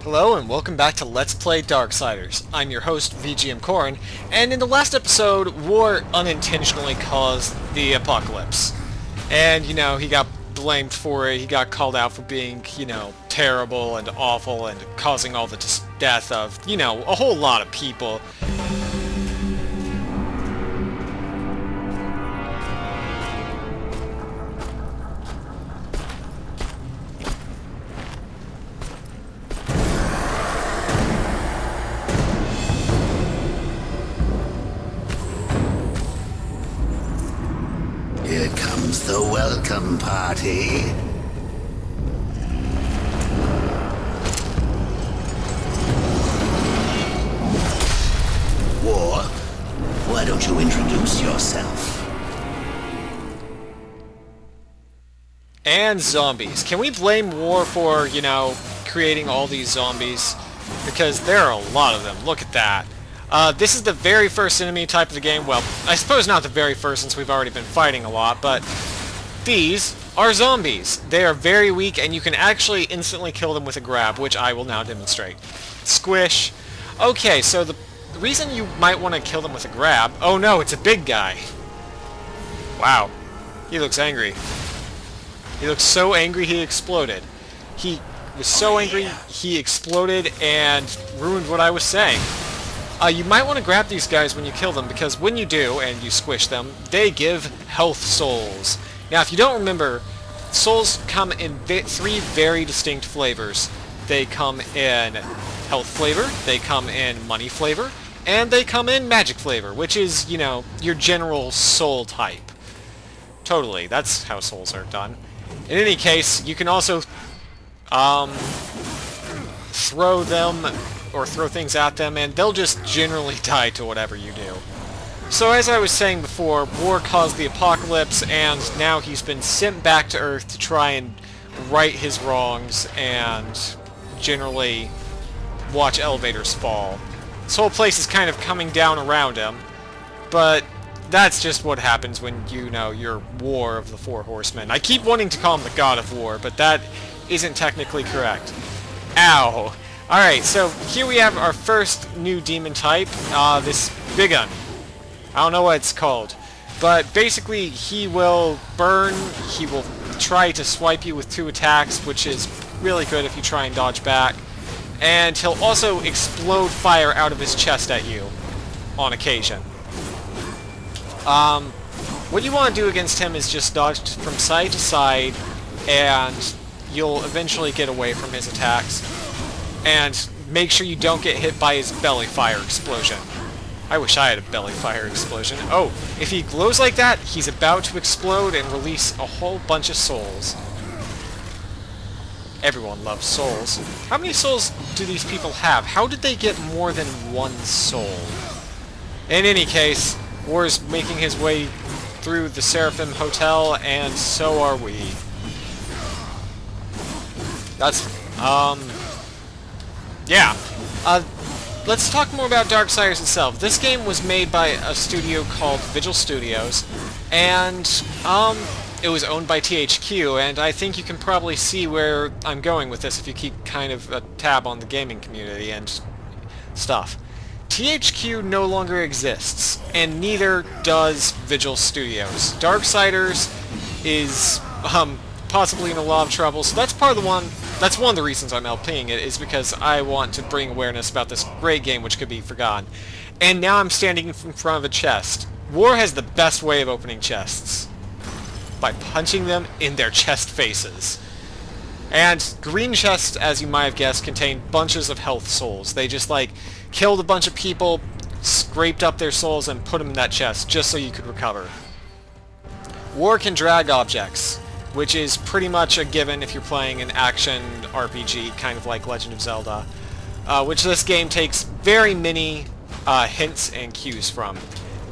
Hello and welcome back to Let's Play Darksiders. I'm your host, VGMKoren, and in the last episode, War unintentionally caused the apocalypse. And, he got blamed for it, he got called out for being, terrible and awful and causing all the death of, a whole lot of people. Here comes the welcome party. War, why don't you introduce yourself? And zombies. Can we blame War for, creating all these zombies? Because there are a lot of them. Look at that. This is the very first enemy type of the game. Well, I suppose not the very first since we've already been fighting a lot, but these are zombies. They are very weak and you can actually instantly kill them with a grab, which I will now demonstrate. Squish. Okay, so the reason you might want to kill them with a grab... Oh no, it's a big guy. Wow. He looks angry. He looks so angry he exploded. He was so angry he exploded and ruined what I was saying. You might want to grab these guys when you kill them, because when you do, and you squish them, they give health souls. Now, if you don't remember, souls come in three very distinct flavors. They come in health flavor, they come in money flavor, and they come in magic flavor, which is, your general soul type. Totally, that's how souls are done. In any case, you can also throw them or throw things at them, and they'll just generally die to whatever you do. So as I was saying before, War caused the apocalypse, and now he's been sent back to Earth to try and right his wrongs and generally watch elevators fall. This whole place is kind of coming down around him, but that's just what happens when you're War of the Four Horsemen. I keep wanting to call him the God of War, but that isn't technically correct. Ow! Alright, so here we have our first new demon type, this big un. I don't know what it's called, but basically he will burn, he will try to swipe you with 2 attacks, which is really good if you try and dodge back, and he'll also explode fire out of his chest at you on occasion. What you want to do against him is just dodge from side to side, and you'll eventually get away from his attacks. And make sure you don't get hit by his belly fire explosion. I wish I had a belly fire explosion. Oh, if he glows like that, he's about to explode and release a whole bunch of souls. Everyone loves souls. How many souls do these people have? How did they get more than 1 soul? In any case, War's making his way through the Seraphim Hotel, and so are we. That's, yeah. Let's talk more about Darksiders itself. This game was made by a studio called Vigil Studios, and it was owned by THQ, and I think you can probably see where I'm going with this if you keep kind of a tab on the gaming community and stuff. THQ no longer exists, and neither does Vigil Studios. Darksiders is possibly in a lot of trouble, so that's one of the reasons I'm LPing it, is because I want to bring awareness about this great game which could be forgotten. And now I'm standing in front of a chest. War has the best way of opening chests, by punching them in their chest faces. And green chests, as you might have guessed, contain bunches of health souls. They just, killed a bunch of people, scraped up their souls, and put them in that chest, just so you could recover. War can drag objects, which is pretty much a given if you're playing an action RPG, kind of like Legend of Zelda, which this game takes very many hints and cues from.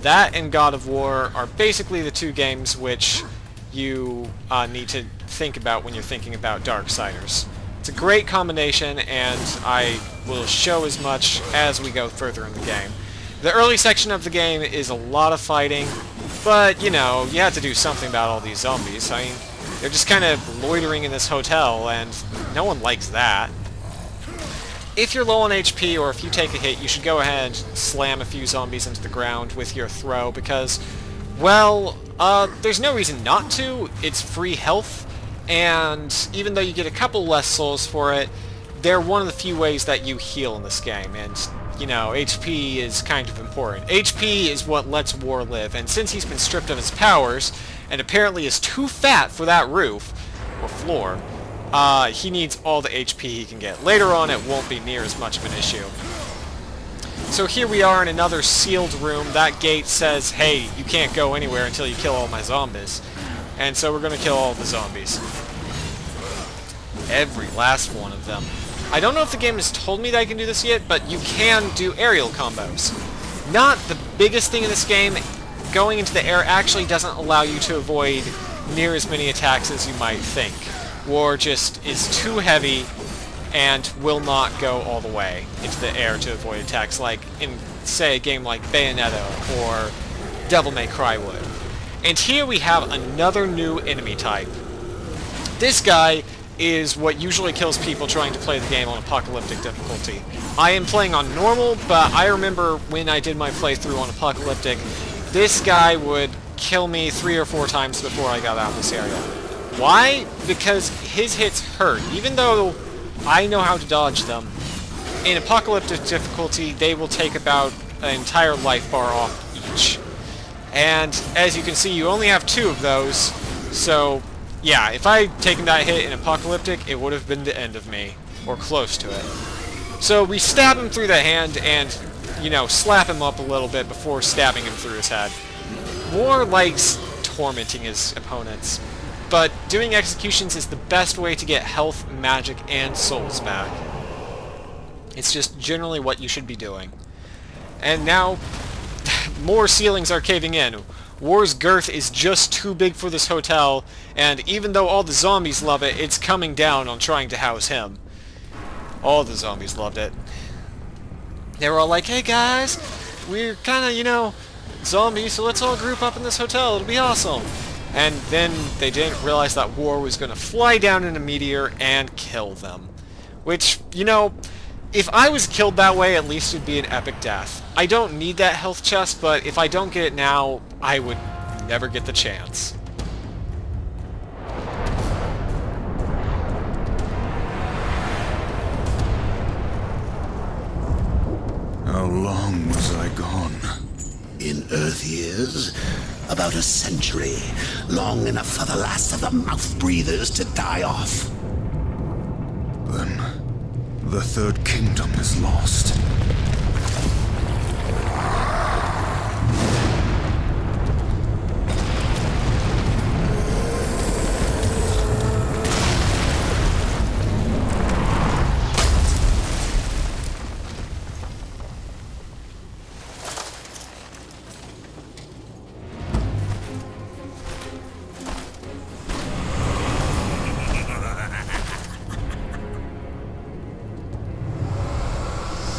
That and God of War are basically the 2 games which you need to think about when you're thinking about Darksiders. It's a great combination, and I will show as much as we go further in the game. The early section of the game is a lot of fighting, but, you have to do something about all these zombies. I mean, they're just kind of loitering in this hotel, and no one likes that. if you're low on HP or if you take a hit, you should go ahead and slam a few zombies into the ground with your throw because, well, there's no reason not to. It's free health, and even though you get a couple less souls for it, they're one of the few ways that you heal in this game, and, you know, HP is kind of important. HP is what lets War live, and since he's been stripped of his powers, and apparently is too fat for that roof, or floor, he needs all the HP he can get. Later on, it won't be near as much of an issue. So here we are in another sealed room. That gate says, hey, you can't go anywhere until you kill all my zombies. And so we're going to kill all the zombies. Every last one of them. I don't know if the game has told me that I can do this yet, but you can do aerial combos. Not the biggest thing in this game. Going into the air actually doesn't allow you to avoid near as many attacks as you might think. War just is too heavy and will not go all the way into the air to avoid attacks like in, say, a game like Bayonetta or Devil May Cry would. And here we have another new enemy type. This guy is what usually kills people trying to play the game on Apocalyptic difficulty. I am playing on normal, but I remember when I did my playthrough on Apocalyptic, this guy would kill me 3 or 4 times before I got out of this area. Why? Because his hits hurt. Even though I know how to dodge them, in Apocalyptic difficulty, they will take about an entire life bar off each. And as you can see, you only have 2 of those, so yeah, if I had taken that hit in Apocalyptic, it would have been the end of me, or close to it. So we stab him through the hand and, you know, slap him up a little bit before stabbing him through his head. War likes tormenting his opponents, but doing executions is the best way to get health, magic, and souls back. It's just generally what you should be doing. And now, more ceilings are caving in. War's girth is just too big for this hotel, and even though all the zombies love it, it's coming down on trying to house him. All the zombies loved it. They were all like, hey guys, we're kinda, you know, zombies, so let's all group up in this hotel, it'll be awesome. And then they didn't realize that War was gonna fly down in a meteor and kill them. Which, you know, if I was killed that way, at least it'd be an epic death. I don't need that health chest, but if I don't get it now, I would never get the chance. How long was I gone? In Earth years, about a century. Long enough for the last of the mouth-breathers to die off. Then, the Third Kingdom is lost.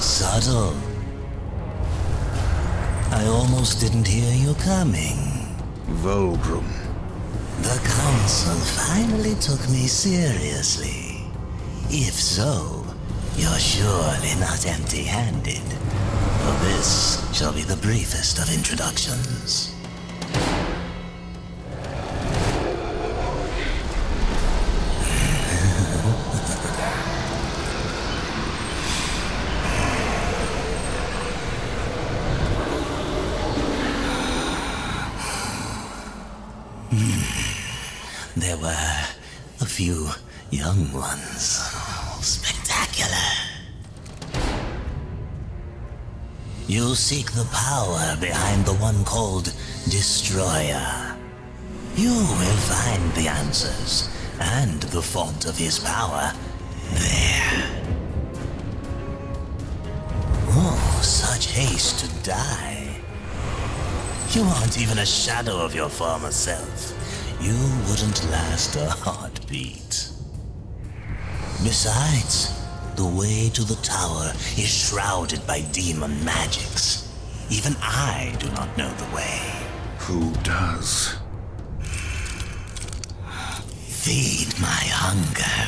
Subtle. I almost didn't hear you coming. Volgrum. The Council finally took me seriously. If so, you're surely not empty-handed. For this shall be the briefest of introductions. There were a few young ones. Spectacular. You seek the power behind the one called Destroyer. You will find the answers and the font of his power there. Oh, such haste to die. You aren't even a shadow of your former self. You wouldn't last a heartbeat. Besides, the way to the tower is shrouded by demon magics. Even I do not know the way. Who does? Feed my hunger,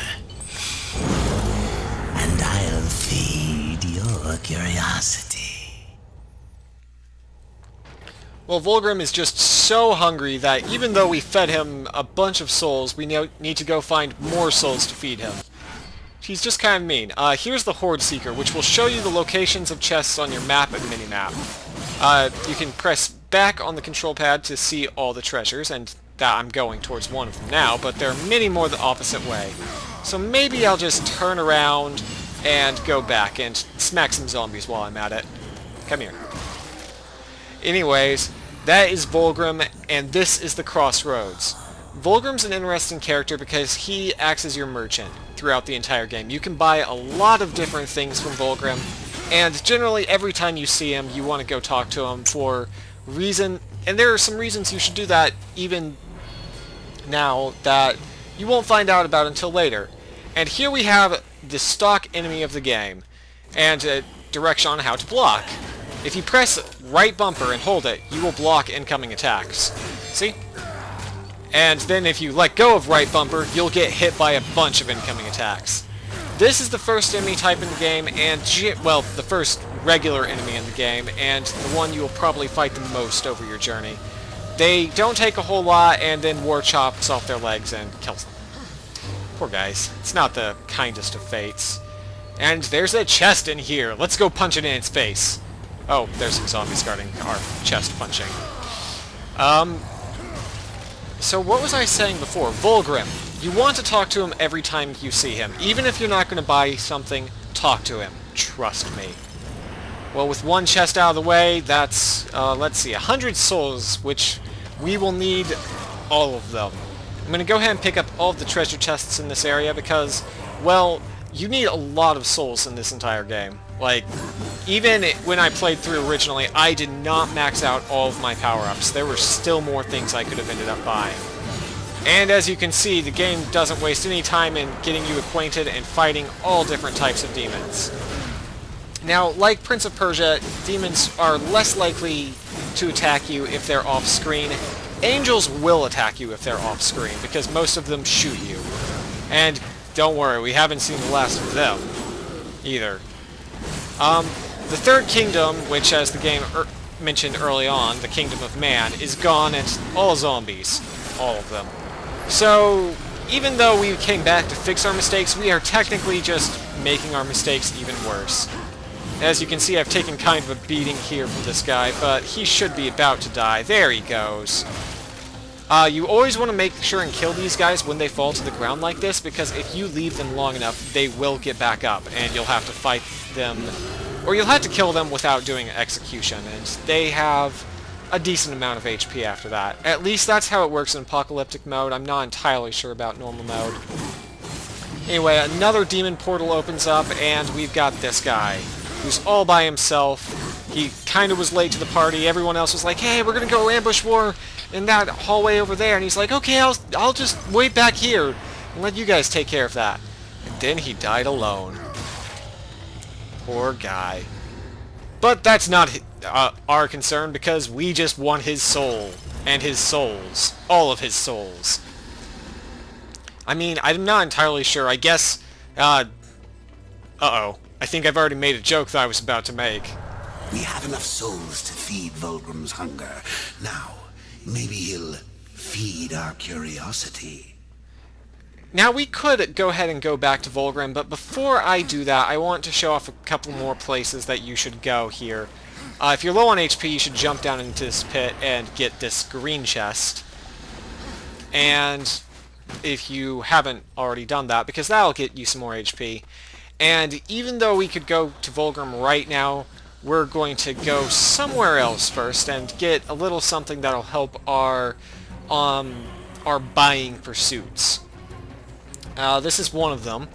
and I'll feed your curiosity. Well, Volgrim is just so hungry that even though we fed him a bunch of souls, we need to go find more souls to feed him. He's just kind of mean. Here's the Horde Seeker, which will show you the locations of chests on your map and minimap. You can press back on the control pad to see all the treasures, and that I'm going towards one of them now, but there are many more the opposite way. So maybe I'll just turn around and go back and smack some zombies while I'm at it. Come here. Anyways, that is Volgrim, and this is the Crossroads. Volgrim's an interesting character because he acts as your merchant throughout the entire game. You can buy a lot of different things from Volgrim, and generally every time you see him, you want to go talk to him for reason, and there are some reasons you should do that even now that you won't find out about until later. And here we have the stock enemy of the game, and a direction on how to block. If you press right bumper and hold it, you will block incoming attacks. See? And then if you let go of right bumper, you'll get hit by a bunch of incoming attacks. This is the first enemy type in the game, and well, the first regular enemy in the game, and the one you will probably fight the most over your journey. They don't take a whole lot, and then War chops off their legs and kills them. Poor guys. It's not the kindest of fates. And there's a chest in here. Let's go punch it in its face. Oh, there's some zombies guarding our chest punching. So what was I saying before? Volgrim. You want to talk to him every time you see him. Even if you're not going to buy something, talk to him. Trust me. Well, with one chest out of the way, that's, let's see, 100 souls, which we will need all of them. I'm going to go ahead and pick up all of the treasure chests in this area because, well, you need a lot of souls in this entire game. Like, even when I played through originally, I did not max out all of my power-ups. There were still more things I could have ended up buying. And as you can see, the game doesn't waste any time in getting you acquainted and fighting all different types of demons. Now, like Prince of Persia, demons are less likely to attack you if they're off-screen. Angels will attack you if they're off-screen, because most of them shoot you. And don't worry, we haven't seen the last of them, either. The third kingdom, which as the game mentioned early on, the kingdom of man, is gone and all zombies. All of them. So, even though we came back to fix our mistakes, we are technically just making our mistakes even worse. As you can see, I've taken kind of a beating here from this guy, but he should be about to die. There he goes. You always want to make sure and kill these guys when they fall to the ground like this, because if you leave them long enough, they will get back up, and you'll have to fight them, or you'll have to kill them without doing execution, and they have a decent amount of HP after that. At least that's how it works in apocalyptic mode. I'm not entirely sure about normal mode. Anyway, another demon portal opens up, and we've got this guy, who's all by himself. He kind of was late to the party. Everyone else was like, hey, we're gonna go ambush war in that hallway over there. And he's like, okay, I'll just wait back here and let you guys take care of that. And then he died alone. Poor guy. But that's not our concern, because we just want his soul. And his souls. All of his souls. I mean, I'm not entirely sure. I guess, uh-oh. I think I've already made a joke that I was about to make. We have enough souls to feed Volgrim's hunger. Now, maybe he'll feed our curiosity. Now, we could go ahead and go back to Volgrim, but before I do that, I want to show off a couple more places that you should go here. If you're low on HP, you should jump down into this pit and get this green chest. And if you haven't already done that, because that'll get you some more HP. And even though we could go to Volgrim right now, we're going to go somewhere else first and get a little something that'll help our buying pursuits. This is one of them.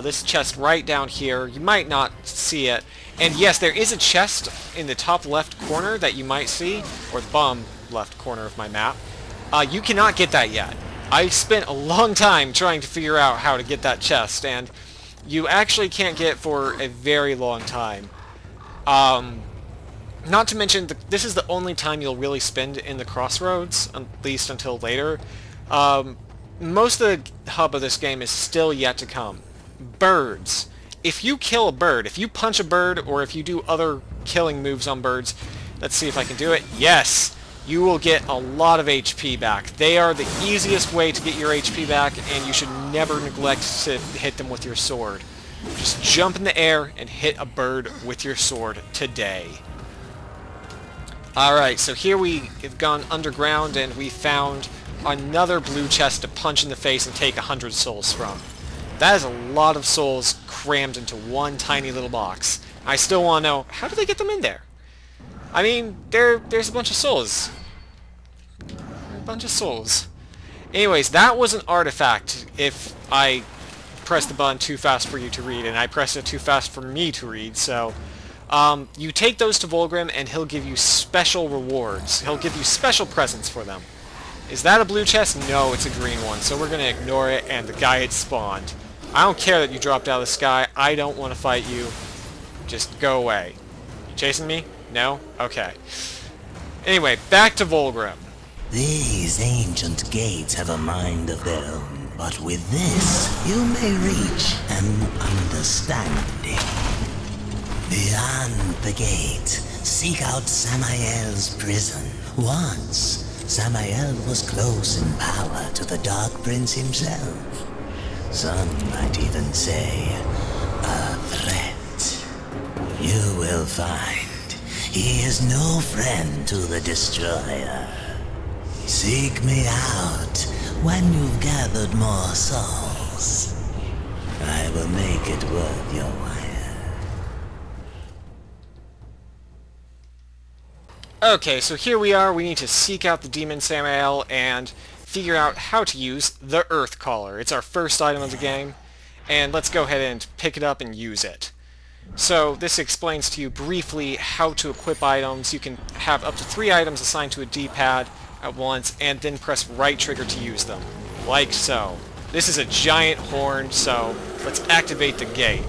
This chest right down here. You might not see it. And yes, there is a chest in the top left corner that you might see, or the bottom left corner of my map. You cannot get that yet. I spent a long time trying to figure out how to get that chest, and you actually can't get it for a very long time. Not to mention, this is the only time you'll really spend in the Crossroads, at least until later. Most of the hub of this game is still yet to come. Birds. if you kill a bird, if you punch a bird, or if you do other killing moves on birds, let's see if I can do it. Yes! You will get a lot of HP back. They are the easiest way to get your HP back, and you should never neglect to hit them with your sword. Just jump in the air and hit a bird with your sword today. Alright, so here we have gone underground and we found another blue chest to punch in the face and take 100 souls from. That is a lot of souls crammed into one tiny little box. I still want to know, how do they get them in there? I mean, there's a bunch of souls. A bunch of souls. Anyways, that was an artifact if I pressed the button too fast for you to read, and I pressed it too fast for me to read, so you take those to Volgrim and he'll give you special rewards. He'll give you special presents for them. Is that a blue chest? No, it's a green one, so we're going to ignore it, and the guy had spawned. I don't care that you dropped out of the sky. I don't want to fight you. Just go away. You chasing me? No? Okay. Anyway, back to Volgrim. These ancient gates have a mind of their own, but with this, you may reach an understanding. Beyond the gate, seek out Samael's prison. Once, Samael was close in power to the Dark Prince himself. Some might even say, a threat. You will find he is no friend to the Destroyer. Seek me out when you've gathered more souls. I will make it worth your while. Okay, so here we are. We need to seek out the Demon Samael and figure out how to use the Earth Caller. It's our first item of the game, and let's go ahead and pick it up and use it. So this explains to you briefly how to equip items. You can have up to 3 items assigned to a D-pad at once, and then press right trigger to use them, like so. This is a giant horn, so let's activate the gate.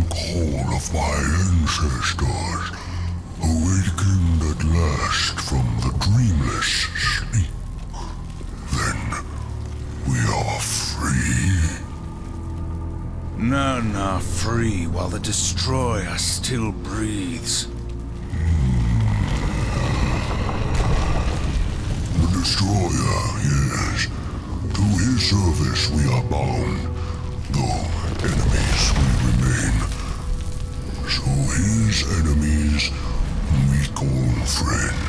Call of my ancestors, awakened at last from the dreamless sleep. Then we are free. None free while the Destroyer still breathes. The Destroyer, yes. To his service we are bound, though enemies we remain. So his enemies we call friend.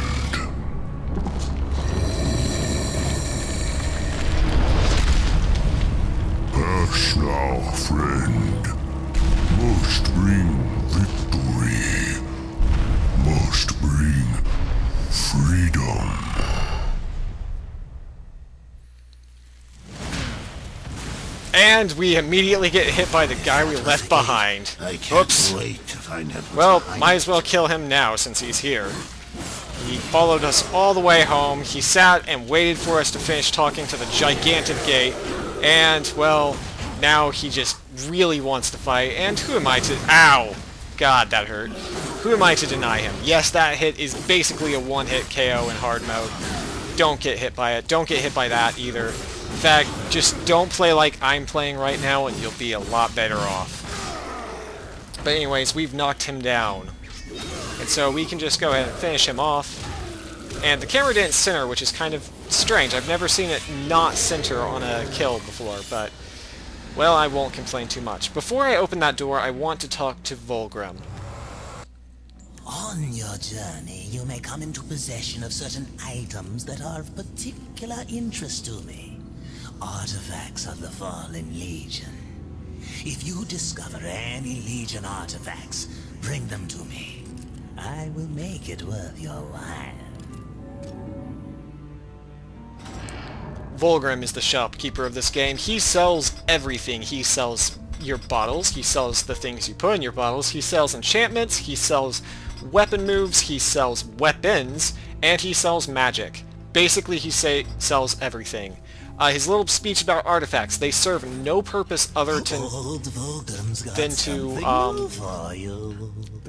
Pass now, friend. Must bring victory. Must bring freedom. And we immediately get hit by the guy we left behind. I can't Oops. wait to find out what's Well, behind might it. as well kill him now since he's here. He followed us all the way home. He sat and waited for us to finish talking to the gigantic gate. And, well, now he just really wants to fight. And who am I to... Ow! God, that hurt. Who am I to deny him? Yes, that hit is basically a one-hit KO in hard mode. Don't get hit by it. Don't get hit by that either. In fact, just don't play like I'm playing right now and you'll be a lot better off. But anyways, we've knocked him down. And so we can just go ahead and finish him off. And the camera didn't center, which is kind of strange. I've never seen it not center on a kill before, but... well, I won't complain too much. Before I open that door, I want to talk to Volgrim. On your journey, you may come into possession of certain items that are of particular interest to me. Artifacts of the Fallen Legion. If you discover any Legion artifacts, bring them to me. I will make it worth your while. Volgrim is the shopkeeper of this game. He sells everything. He sells your bottles, he sells the things you put in your bottles, he sells enchantments, he sells weapon moves, he sells weapons, and he sells magic. Basically, he sells everything. His little speech about artifacts, they serve no purpose other than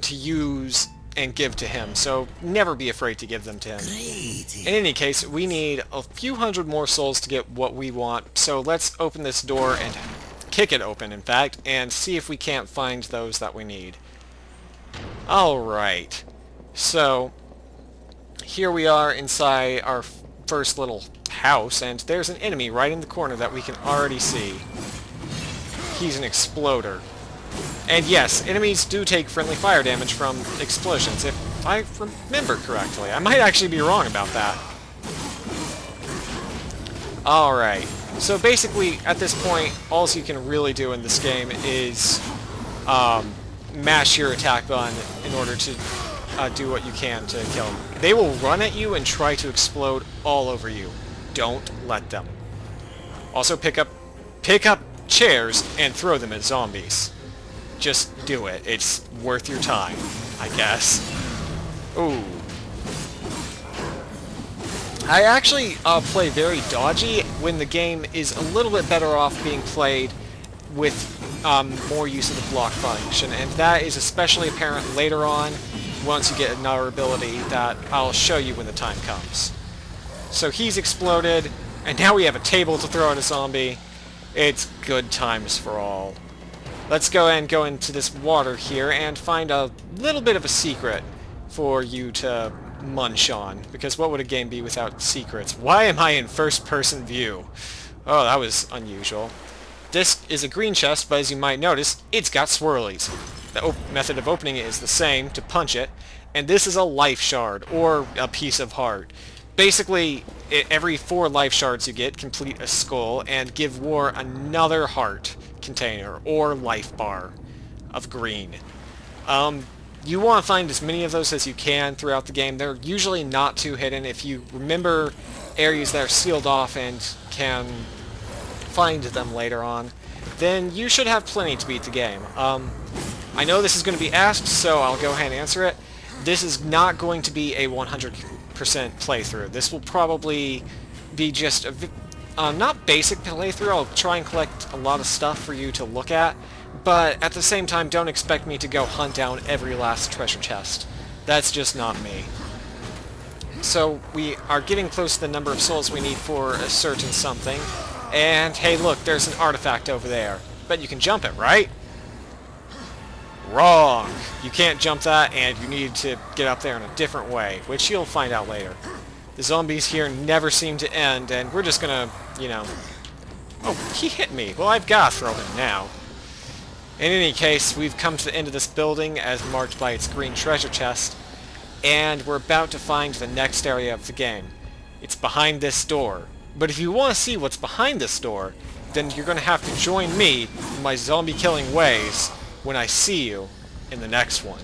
to use and give to him, so never be afraid to give them to him. Great. In any case, we need a few hundred more souls to get what we want, so let's open this door and kick it open, in fact, and see if we can't find those that we need. Alright, so here we are inside our first little house, and there's an enemy right in the corner that we can already see. He's an exploder. And yes, enemies do take friendly fire damage from explosions, if I remember correctly. I might actually be wrong about that. Alright, so basically, at this point, all you can really do in this game is mash your attack button in order to do what you can to kill them. They will run at you and try to explode all over you. Don't let them. Also, pick up chairs and throw them at zombies. Just do it. It's worth your time, I guess. Ooh. I actually play very dodgy when the game is a little bit better off being played with more use of the block function, and that is especially apparent later on once you get another ability that I'll show you when the time comes. So he's exploded, and now we have a table to throw at a zombie. It's good times for all. Let's go and go into this water here and find a little bit of a secret for you to munch on, because what would a game be without secrets? Why am I in first-person view? Oh, that was unusual. This is a green chest, but as you might notice, it's got swirlies. The method of opening it is the same, to punch it, and this is a life shard, or a piece of heart. Basically, every 4 life shards you get, complete a skull, and give War another heart container, or life bar of green. You want to find as many of those as you can throughout the game. They're usually not too hidden. If you remember areas that are sealed off and can find them later on, then you should have plenty to beat the game. I know this is going to be asked, so I'll go ahead and answer it. This is not going to be a 100% playthrough. This will probably be just a not basic playthrough. I'll try and collect a lot of stuff for you to look at, but at the same time, don't expect me to go hunt down every last treasure chest. That's just not me. So we are getting close to the number of souls we need for a certain something, and hey look, there's an artifact over there. Bet you can jump it, right? Wrong! You can't jump that, and you need to get up there in a different way, which you'll find out later. The zombies here never seem to end, and we're just gonna, you know... Oh, he hit me! Well, I've gotta throw him now. In any case, we've come to the end of this building, as marked by its green treasure chest, and we're about to find the next area of the game. It's behind this door. But if you want to see what's behind this door, then you're gonna have to join me in my zombie-killing ways when I see you in the next one.